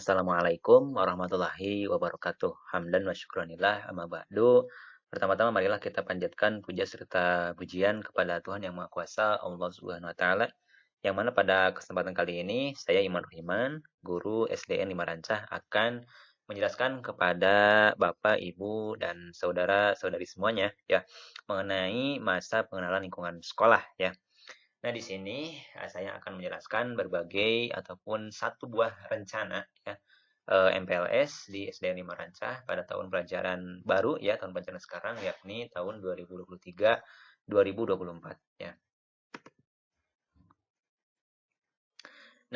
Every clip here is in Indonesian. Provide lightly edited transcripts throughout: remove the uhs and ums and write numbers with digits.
Assalamualaikum warahmatullahi wabarakatuh. Hamdan wa syukranillah amma ba'du. Pertama-tama marilah kita panjatkan puja serta pujian kepada Tuhan Yang Maha Kuasa, Allah Subhanahu wa taala. Yang mana pada kesempatan kali ini saya Iman Ruhiman, guru SDN 5 Rancah akan menjelaskan kepada Bapak, Ibu dan saudara-saudari semuanya ya mengenai masa pengenalan lingkungan sekolah ya. Nah, di sini saya akan menjelaskan berbagai ataupun satu buah rencana ya MPLS di SDN 5 Rancah pada tahun pelajaran baru ya, tahun pelajaran sekarang yakni tahun 2023-2024 ya.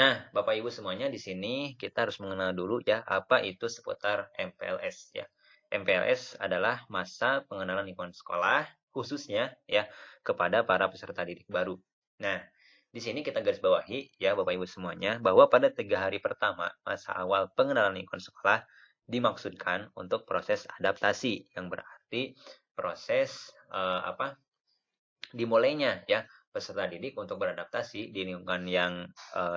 Nah, Bapak Ibu semuanya di sini kita harus mengenal dulu ya apa itu seputar MPLS ya. MPLS adalah masa pengenalan lingkungan sekolah khususnya ya kepada para peserta didik baru. Nah, di sini kita garis bawahi ya Bapak Ibu semuanya bahwa pada 3 hari pertama masa awal pengenalan lingkungan sekolah dimaksudkan untuk proses adaptasi yang berarti proses dimulainya ya peserta didik untuk beradaptasi di lingkungan yang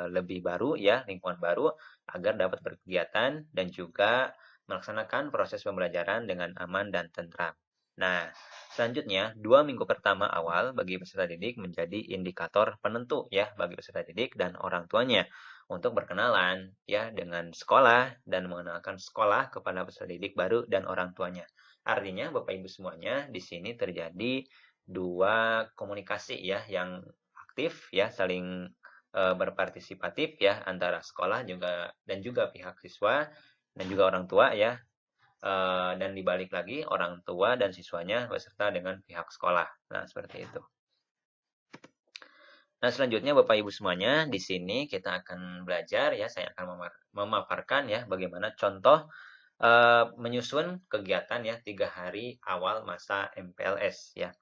lebih baru ya lingkungan baru agar dapat berkegiatan dan juga melaksanakan proses pembelajaran dengan aman dan tentram. Nah, selanjutnya 2 minggu pertama awal bagi peserta didik menjadi indikator penentu ya bagi peserta didik dan orang tuanya untuk berkenalan ya dengan sekolah dan mengenalkan sekolah kepada peserta didik baru dan orang tuanya. Artinya Bapak Ibu semuanya di sini terjadi 2 komunikasi ya yang aktif ya saling berpartisipatif ya antara sekolah juga dan juga pihak siswa dan juga orang tua ya. Dan dibalik lagi orang tua dan siswanya beserta dengan pihak sekolah. Nah, seperti itu. Nah, selanjutnya Bapak Ibu semuanya, di sini kita akan belajar ya, saya akan memaparkan ya bagaimana contoh menyusun kegiatan ya 3 hari awal masa MPLS ya.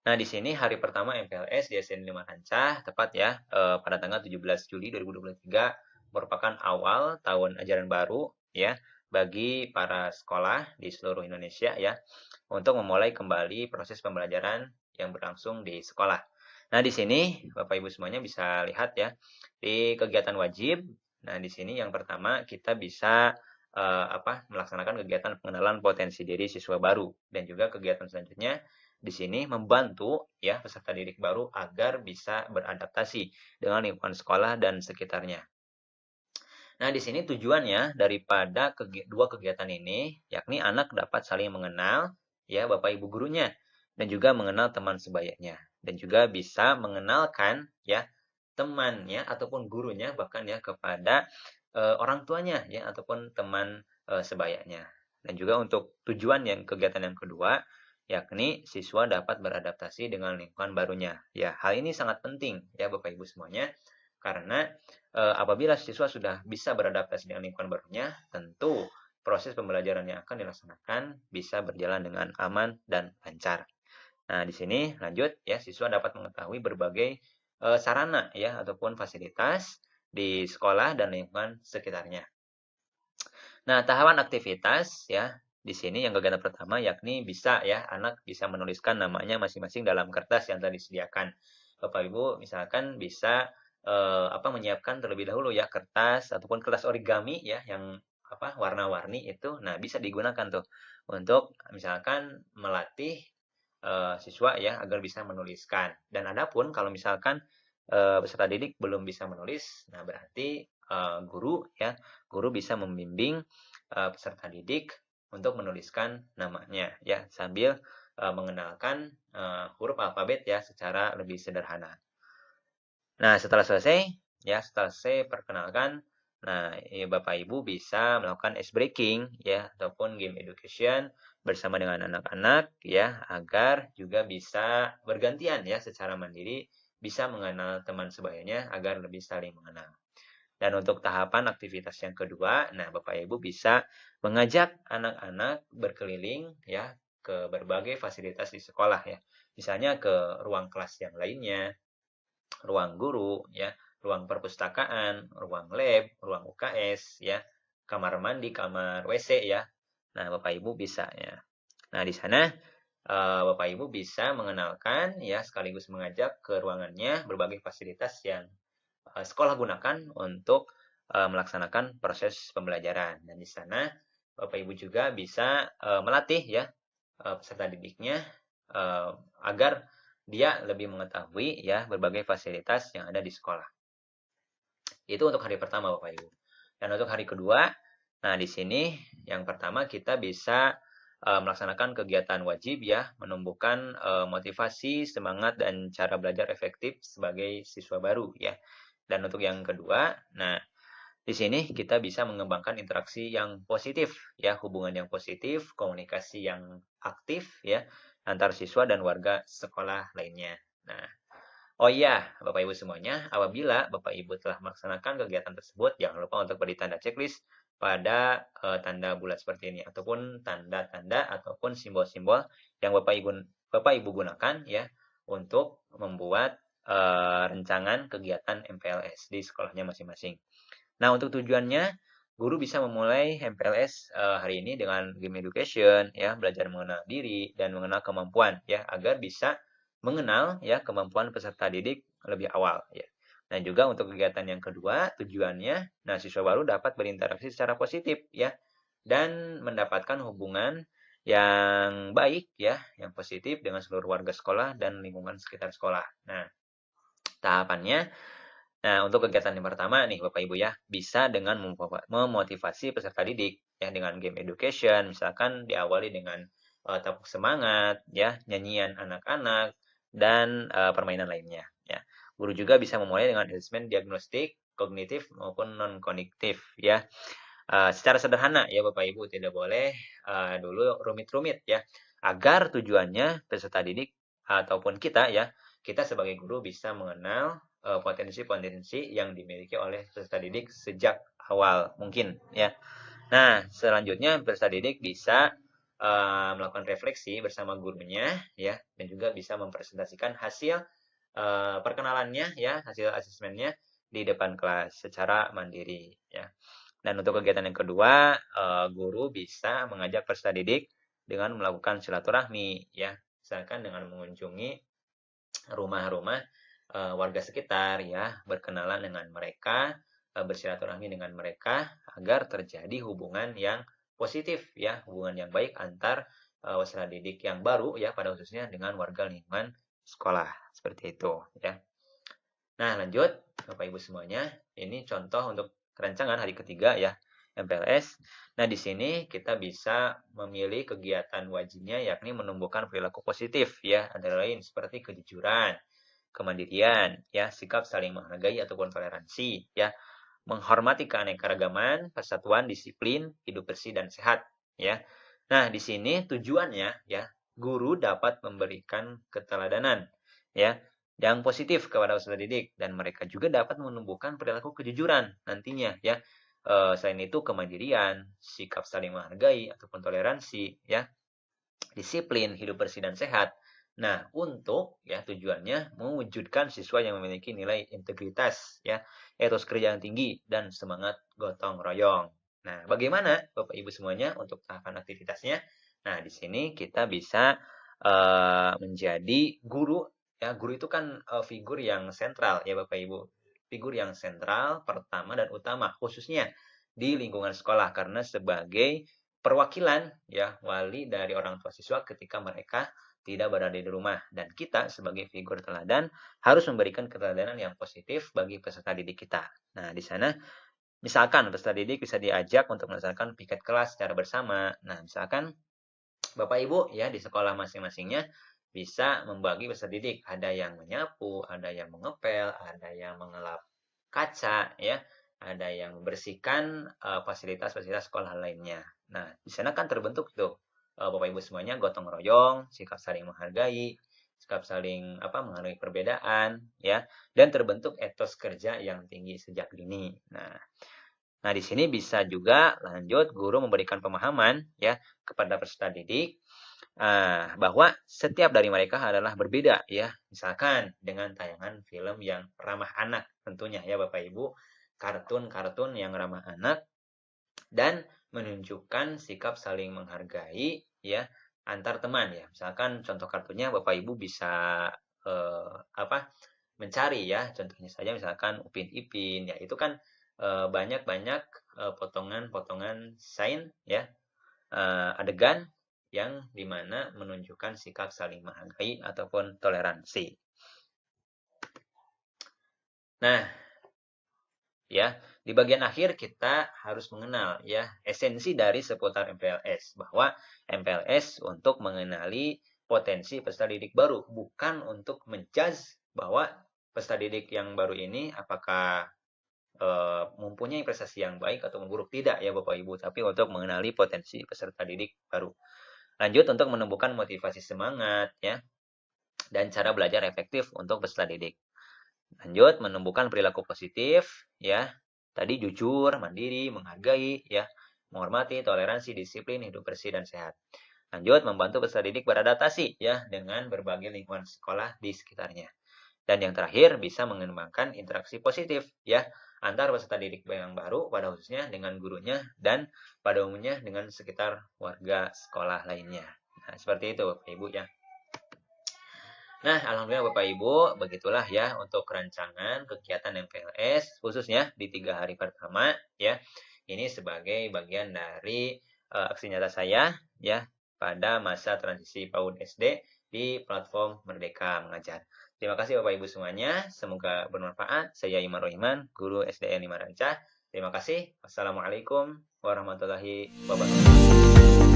Nah, di sini hari pertama MPLS di SDN 5 Rancah tepat ya pada tanggal 17 Juli 2023 merupakan awal tahun ajaran baru ya bagi para sekolah di seluruh Indonesia ya untuk memulai kembali proses pembelajaran yang berlangsung di sekolah. Nah, di sini Bapak Ibu semuanya bisa lihat ya di kegiatan wajib. Nah, di sini yang pertama kita bisa melaksanakan kegiatan pengenalan potensi diri siswa baru dan juga kegiatan selanjutnya di sini membantu ya peserta didik baru agar bisa beradaptasi dengan lingkungan sekolah dan sekitarnya. Nah, di sini tujuannya daripada dua kegiatan ini yakni anak dapat saling mengenal ya Bapak Ibu gurunya dan juga mengenal teman sebayanya dan juga bisa mengenalkan ya temannya ataupun gurunya bahkan ya kepada orang tuanya ya ataupun teman sebayanya. Dan juga untuk tujuan yang kegiatan yang kedua yakni siswa dapat beradaptasi dengan lingkungan barunya. Ya, hal ini sangat penting ya Bapak Ibu semuanya karena apabila siswa sudah bisa beradaptasi dengan lingkungan barunya, tentu proses pembelajaran yang akan dilaksanakan bisa berjalan dengan aman dan lancar. Nah, di sini lanjut ya siswa dapat mengetahui berbagai sarana ya ataupun fasilitas di sekolah dan lingkungan sekitarnya. Nah, tahapan aktivitas ya di sini yang kegiatan pertama yakni bisa ya anak bisa menuliskan namanya masing-masing dalam kertas yang telah disediakan. Bapak Ibu misalkan bisa menyiapkan terlebih dahulu ya kertas ataupun kertas origami ya yang warna-warni itu. Nah, bisa digunakan tuh untuk misalkan melatih siswa ya agar bisa menuliskan. Dan adapun kalau misalkan peserta didik belum bisa menulis, nah berarti guru bisa membimbing peserta didik untuk menuliskan namanya ya sambil mengenalkan huruf alfabet ya secara lebih sederhana. Nah, setelah selesai perkenalkan, nah Bapak Ibu bisa melakukan ice breaking ya ataupun game education bersama dengan anak-anak ya agar juga bisa bergantian ya secara mandiri bisa mengenal teman sebayanya agar lebih saling mengenal. Dan untuk tahapan aktivitas yang kedua, nah Bapak Ibu bisa mengajak anak-anak berkeliling ya ke berbagai fasilitas di sekolah ya. Misalnya ke ruang kelas yang lainnya, ruang guru ya, ruang perpustakaan, ruang lab, ruang UKS ya, kamar mandi, kamar WC ya. Nah, Bapak Ibu bisa ya. Nah, di sana Bapak Ibu bisa mengenalkan ya sekaligus mengajak ke ruangannya berbagai fasilitas yang sekolah gunakan untuk melaksanakan proses pembelajaran. Dan di sana Bapak Ibu juga bisa melatih ya peserta didiknya eh, agar dia lebih mengetahui ya berbagai fasilitas yang ada di sekolah. Itu untuk hari pertama Bapak Ibu. Dan untuk hari kedua, nah di sini yang pertama kita bisa melaksanakan kegiatan wajib ya, menumbuhkan motivasi, semangat dan cara belajar efektif sebagai siswa baru ya. Dan untuk yang kedua, nah di sini kita bisa mengembangkan interaksi yang positif ya, hubungan yang positif, komunikasi yang aktif ya antar siswa dan warga sekolah lainnya. Nah, oh iya, Bapak Ibu semuanya, apabila Bapak Ibu telah melaksanakan kegiatan tersebut, jangan lupa untuk beri tanda checklist pada tanda bulat seperti ini ataupun tanda-tanda ataupun simbol-simbol yang Bapak Ibu gunakan ya untuk membuat rancangan kegiatan MPLS di sekolahnya masing-masing. Nah, untuk tujuannya guru bisa memulai MPLS hari ini dengan game education ya, belajar mengenal diri dan mengenal kemampuan ya agar bisa mengenal ya kemampuan peserta didik lebih awal ya. Dan juga untuk kegiatan yang kedua, tujuannya nah siswa baru dapat berinteraksi secara positif ya dan mendapatkan hubungan yang baik ya, yang positif dengan seluruh warga sekolah dan lingkungan sekitar sekolah. Nah, tahapannya untuk kegiatan yang pertama nih Bapak Ibu ya, bisa dengan memotivasi peserta didik ya dengan game education, misalkan diawali dengan tepuk semangat ya, nyanyian anak-anak dan permainan lainnya ya. Guru juga bisa memulai dengan asesmen diagnostik kognitif maupun non kognitif ya. Secara sederhana ya Bapak Ibu, tidak boleh dulu rumit-rumit ya, agar tujuannya peserta didik ataupun kita ya, kita sebagai guru bisa mengenal potensi-potensi yang dimiliki oleh peserta didik sejak awal mungkin ya. Nah, selanjutnya peserta didik bisa melakukan refleksi bersama gurunya ya, dan juga bisa mempresentasikan hasil perkenalannya ya, hasil asesmennya di depan kelas secara mandiri ya. Dan untuk kegiatan yang kedua, guru bisa mengajak peserta didik dengan melakukan silaturahmi ya, misalkan dengan mengunjungi rumah-rumah warga sekitar ya, berkenalan dengan mereka, bersilaturahmi dengan mereka agar terjadi hubungan yang positif ya, hubungan yang baik antar peserta didik yang baru ya pada khususnya dengan warga lingkungan sekolah seperti itu ya. Nah, lanjut Bapak Ibu semuanya, ini contoh untuk rancangan hari ketiga ya, MPLS. Nah, di sini kita bisa memilih kegiatan wajibnya yakni menumbuhkan perilaku positif ya, antara lain seperti kejujuran, kemandirian, ya, sikap saling menghargai ataupun toleransi, ya, menghormati keanekaragaman, persatuan, disiplin, hidup bersih dan sehat, ya. Nah, di sini tujuannya ya, guru dapat memberikan keteladanan ya yang positif kepada peserta didik dan mereka juga dapat menumbuhkan perilaku kejujuran nantinya ya. Selain itu kemandirian, sikap saling menghargai ataupun toleransi ya, disiplin, hidup bersih dan sehat. Nah, untuk ya tujuannya mewujudkan siswa yang memiliki nilai integritas ya, etos kerja yang tinggi dan semangat gotong royong. Nah, bagaimana Bapak Ibu semuanya untuk tahapan aktivitasnya? Nah, di sini kita bisa menjadi guru ya. Guru itu kan figur yang sentral ya Bapak Ibu. Figur yang sentral, pertama dan utama khususnya di lingkungan sekolah karena sebagai perwakilan ya wali dari orang tua siswa ketika mereka tidak berada di rumah dan kita sebagai figur teladan harus memberikan keteladanan yang positif bagi peserta didik kita. Nah, di sana misalkan peserta didik bisa diajak untuk melaksanakan piket kelas secara bersama. Nah, misalkan Bapak Ibu ya di sekolah masing-masingnya bisa membagi peserta didik, ada yang menyapu, ada yang mengepel, ada yang mengelap kaca ya, ada yang membersihkan fasilitas-fasilitas sekolah lainnya. Nah, di sana kan terbentuk tuh Bapak Ibu semuanya gotong royong, sikap saling menghargai, sikap saling menghargai perbedaan ya, dan terbentuk etos kerja yang tinggi sejak dini. Nah, di sini bisa juga lanjut guru memberikan pemahaman ya kepada peserta didik bahwa setiap dari mereka adalah berbeda ya. Misalkan dengan tayangan film yang ramah anak tentunya ya Bapak Ibu, kartun-kartun yang ramah anak dan menunjukkan sikap saling menghargai ya antar teman ya. Misalkan contoh kartunya Bapak Ibu bisa apa mencari ya, contohnya saja misalkan Upin Ipin ya, itu kan banyak-banyak potongan-potongan sign ya, adegan yang dimana menunjukkan sikap saling menghargai ataupun toleransi. Nah, ya, di bagian akhir kita harus mengenal ya esensi dari seputar MPLS, bahwa MPLS untuk mengenali potensi peserta didik baru, bukan untuk menjudge bahwa peserta didik yang baru ini apakah mempunyai prestasi yang baik atau buruk, tidak ya Bapak Ibu, tapi untuk mengenali potensi peserta didik baru. Lanjut, untuk menemukan motivasi semangat ya dan cara belajar efektif untuk peserta didik. Lanjut, menumbuhkan perilaku positif ya. Tadi jujur, mandiri, menghargai ya, menghormati, toleransi, disiplin, hidup bersih dan sehat. Lanjut, membantu peserta didik beradaptasi ya dengan berbagai lingkungan sekolah di sekitarnya. Dan yang terakhir, bisa mengembangkan interaksi positif ya antar peserta didik yang baru, pada khususnya dengan gurunya dan pada umumnya dengan sekitar warga sekolah lainnya. Nah, seperti itu Bapak Ibu ya. Nah, alhamdulillah Bapak Ibu, begitulah ya untuk rancangan kegiatan MPLS khususnya di 3 hari pertama ya. Ini sebagai bagian dari aksi nyata saya ya pada masa transisi PAUD SD di platform Merdeka Mengajar. Terima kasih Bapak Ibu semuanya, semoga bermanfaat. Saya Iman Rohiman, guru SDN 5 Ranca. Terima kasih. Wassalamualaikum warahmatullahi wabarakatuh.